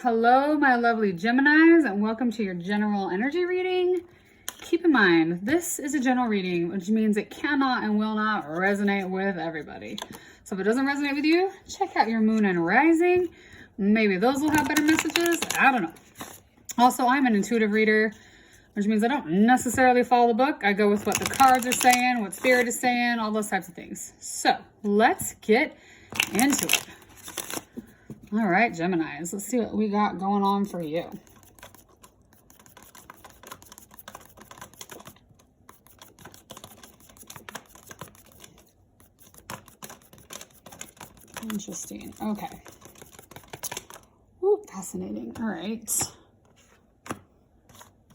Hello, my lovely Geminis, and welcome to your general energy reading. Keep in mind, this is a general reading, which means it cannot and will not resonate with everybody. So if it doesn't resonate with you, check out your moon and rising. Maybe those will have better messages. I don't know. Also, I'm an intuitive reader, which means I don't necessarily follow the book. I go with what the cards are saying, what spirit is saying, all those types of things. So let's get into it. All right, Geminis, let's see what we got going on for you. Interesting. Okay. Ooh, fascinating. All right.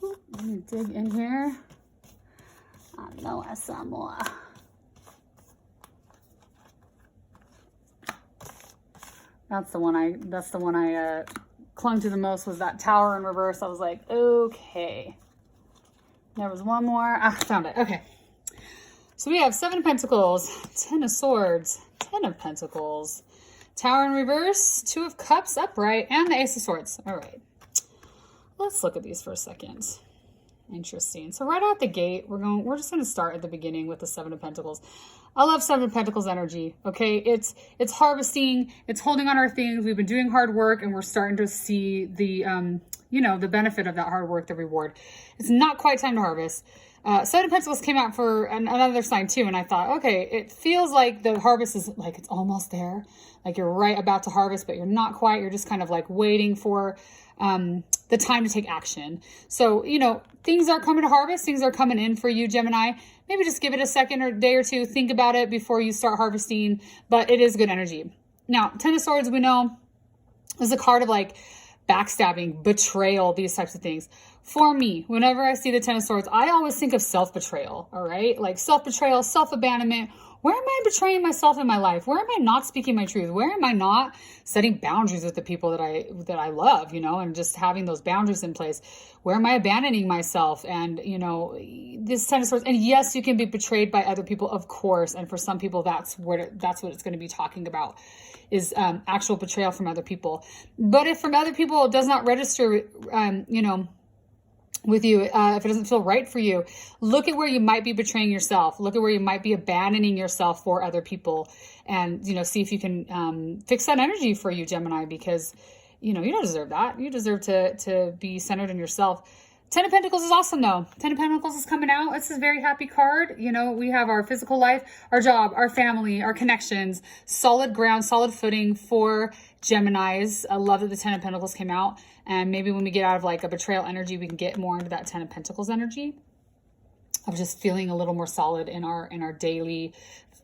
Ooh, let me dig in here. I know I saw more. That's the one I clung to the most, was that Tower in reverse. I was like, okay. There was one more. I found it. Okay. So we have 7 of Pentacles, 10 of Swords, 10 of Pentacles, Tower in reverse, 2 of Cups upright, and the Ace of Swords. All right. Let's look at these for a second. Interesting. So right out the gate, we're just going to start at the beginning with the 7 of Pentacles. I love 7 of Pentacles energy. Okay. It's harvesting, it's holding on our things. We've been doing hard work and we're starting to see the, the benefit of that hard work, the reward. It's not quite time to harvest. 7 of Pentacles came out for another sign too. And I thought, okay, it feels like the harvest is like, it's almost there. Like you're right about to harvest, but you're not quite. You're just kind of like waiting for, the time to take action. So, things are coming to harvest. Things are coming in for you, Gemini. Maybe just give it a second or day or two. Think about it before you start harvesting, but it is good energy. Now, 10 of Swords, we know, is a card of like backstabbing, betrayal, these types of things. For me, whenever I see the 10 of Swords, I always think of self-betrayal, all right? Like self-betrayal, self-abandonment. Where am I betraying myself in my life? Where am I not speaking my truth? Where am I not setting boundaries with the people that I love, and just having those boundaries in place? Where am I abandoning myself? And, this 10 of Swords, and yes, you can be betrayed by other people, of course. And for some people, that's what it's going to be talking about, is actual betrayal from other people. But if from other people it does not register, with you, if it doesn't feel right for you, look at where you might be betraying yourself. Look at where you might be abandoning yourself for other people, and see if you can fix that energy for you, Gemini, because you don't deserve that. You deserve to be centered in yourself. 10 of Pentacles is awesome though. 10 of Pentacles is coming out. It's a very happy card. We have our physical life, our job, our family, our connections, solid ground, solid footing for Geminis. I love that the 10 of Pentacles came out. And maybe when we get out of like a betrayal energy, we can get more into that 10 of Pentacles energy of just feeling a little more solid in our daily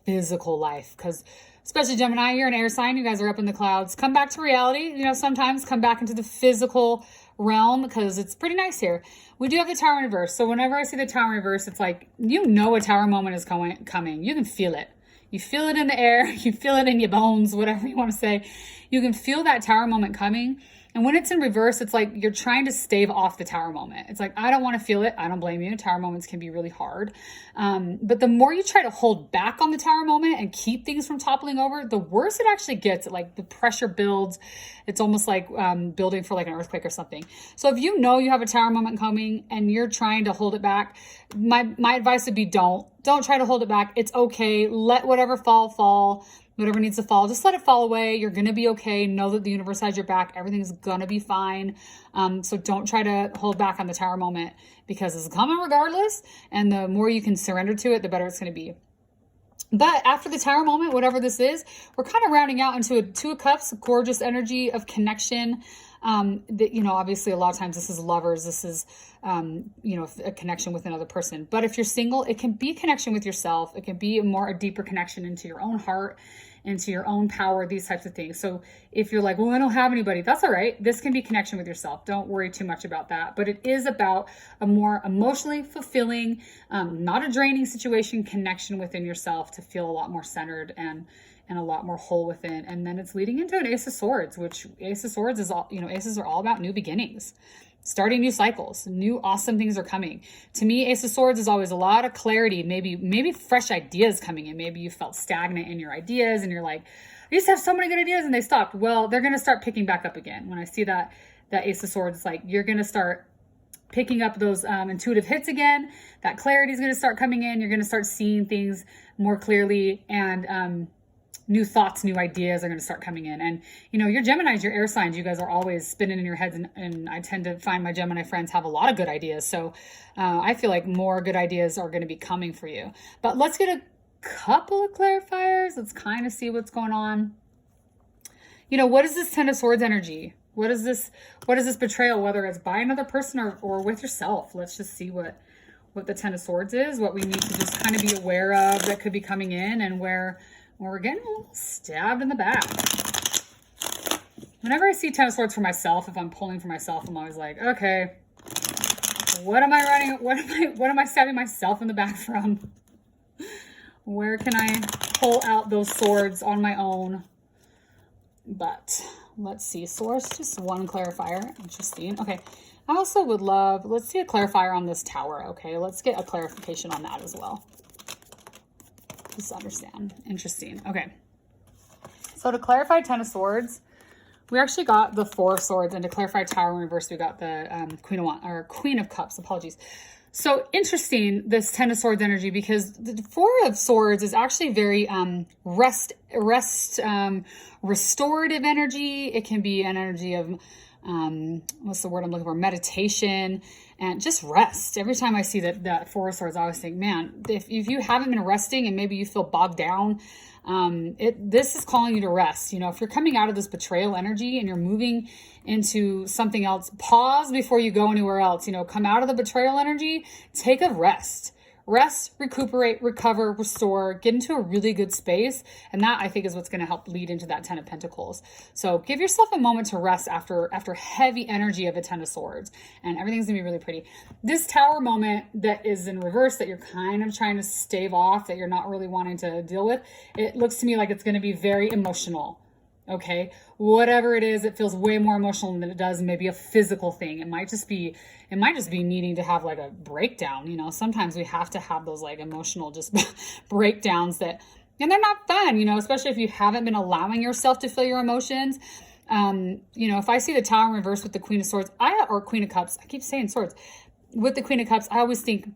physical life. Because especially Gemini, you're an air sign. You guys are up in the clouds. Come back to reality. Sometimes come back into the physical realm, because it's pretty nice here. We do have the Tower in reverse. So whenever I see the Tower in reverse, it's like, a Tower moment is coming. You can feel it. You feel it in the air. You feel it in your bones, whatever you want to say. You can feel that Tower moment coming. And when it's in reverse, it's like you're trying to stave off the Tower moment. It's like, I don't want to feel it. I don't blame you. Tower moments can be really hard. But the more you try to hold back on the Tower moment and keep things from toppling over, the worse it actually gets. Like the pressure builds. It's almost like building for like an earthquake or something. So if you have a Tower moment coming and you're trying to hold it back, my advice would be don't try to hold it back. It's okay. Let whatever fall. Whatever needs to fall, just let it fall away. You're going to be okay. Know that the universe has your back. Everything's going to be fine. So don't try to hold back on the Tower moment, because it's coming regardless. And the more you can surrender to it, the better it's going to be. But after the Tower moment, whatever this is, we're kind of rounding out into a 2 of Cups, gorgeous energy of connection. Obviously a lot of times this is lovers. This is, a connection with another person. But if you're single, it can be connection with yourself. It can be a deeper connection into your own heart, into your own power, these types of things. So if you're like, well, I don't have anybody, that's all right. This can be connection with yourself. Don't worry too much about that. But it is about a more emotionally fulfilling, not a draining situation, connection within yourself to feel a lot more centered and a lot more whole within. And then it's leading into an Ace of Swords, which Ace of Swords is all, aces are all about new beginnings. starting new cycles, new awesome things are coming. To me, Ace of Swords is always a lot of clarity, maybe fresh ideas coming in. Maybe you felt stagnant in your ideas and you're like, used to have so many good ideas and they stopped. Well, they're going to start picking back up again. When I see that Ace of Swords, it's like you're going to start picking up those intuitive hits again. That clarity is going to start coming in. You're going to start seeing things more clearly, and new thoughts, new ideas are going to start coming in. And, you know, your Geminis, your air signs, you guys are always spinning in your heads. And I tend to find my Gemini friends have a lot of good ideas. So I feel like more good ideas are going to be coming for you. But let's get a couple of clarifiers. Let's kind of see what's going on. You know, what is this Ten of Swords energy? What is this betrayal, whether it's by another person or with yourself? Let's just see what the Ten of Swords is, what we need to just kind of be aware of that could be coming in, and where we're getting a little stabbed in the back. Whenever I see Ten of Swords for myself, if I'm pulling for myself, I'm always like, okay, what am I writing? What am I stabbing myself in the back from? Where can I pull out those swords on my own? But let's see, source, just one clarifier. Interesting. Okay. I also would love, let's see a clarifier on this tower. Okay. Let's get a clarification on that as well. Just understand. Interesting. Okay. So to clarify Ten of Swords, we actually got the Four of Swords, and to clarify Tower in reverse, we got the Queen of Cups. Apologies. So interesting, this Ten of Swords energy, because the Four of Swords is actually very restorative energy. It can be an energy of what's the word I'm looking for? Meditation and just rest. Every time I see that Four of Swords, I always think, man, if you haven't been resting and maybe you feel bogged down, this is calling you to rest. You know, if you're coming out of this betrayal energy and you're moving into something else, pause before you go anywhere else. You know, come out of the betrayal energy, take a rest. Rest, recuperate, recover, restore, get into a really good space. And that, I think, is what's going to help lead into that Ten of Pentacles. So give yourself a moment to rest after heavy energy of a Ten of Swords. And everything's going to be really pretty. This Tower moment that is in reverse, that you're kind of trying to stave off, that you're not really wanting to deal with, it looks to me like it's going to be very emotional. Okay, whatever it is, it feels way more emotional than it does maybe a physical thing. It might just be needing to have like a breakdown. You know, sometimes we have to have those like emotional just breakdowns and they're not fun, you know, especially if you haven't been allowing yourself to feel your emotions. You know, if I see the Tower in reverse with the Queen of Swords, or Queen of Cups, I keep saying swords, with the Queen of Cups, I always think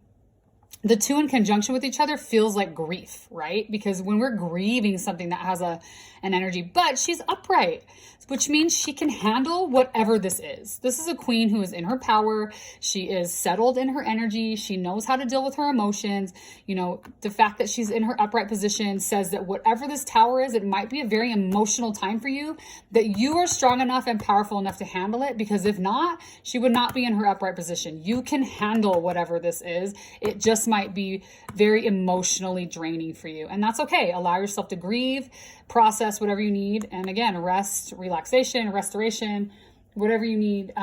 the two in conjunction with each other feels like grief, right? Because when we're grieving something that has an energy, but she's upright, which means she can handle whatever this is. This is a queen who is in her power. She is settled in her energy. She knows how to deal with her emotions. You know, the fact that she's in her upright position says that whatever this tower is, it might be a very emotional time for you, that you are strong enough and powerful enough to handle it, because if not, she would not be in her upright position. You can handle whatever this is. It just might be very emotionally draining for you. And that's okay. Allow yourself to grieve, process whatever you need. And again, rest, relaxation, restoration, whatever you need.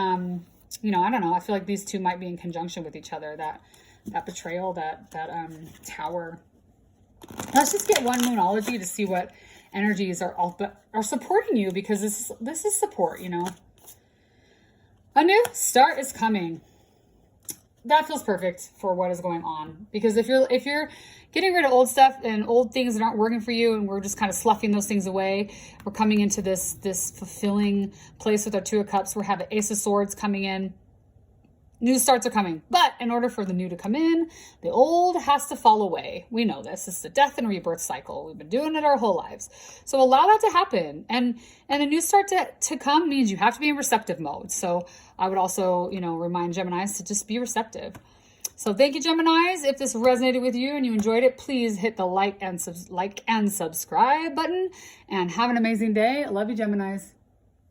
You know, I don't know. I feel like these two might be in conjunction with each other. That betrayal, that tower. Let's just get one Moonology to see what energies are supporting you, because this is support, you know. A new start is coming. That feels perfect for what is going on, because if you're getting rid of old stuff and old things that aren't working for you, and we're just kind of sloughing those things away, we're coming into this fulfilling place with our Two of Cups. We have the Ace of Swords coming in. New starts are coming, but in order for the new to come in, the old has to fall away. We know this. It's the death and rebirth cycle. We've been doing it our whole lives. So allow that to happen. And a new start to come means you have to be in receptive mode. So I would also, you know, remind Geminis to just be receptive. So thank you, Geminis. If this resonated with you and you enjoyed it, please hit the like and subscribe button, and have an amazing day. I love you, Geminis.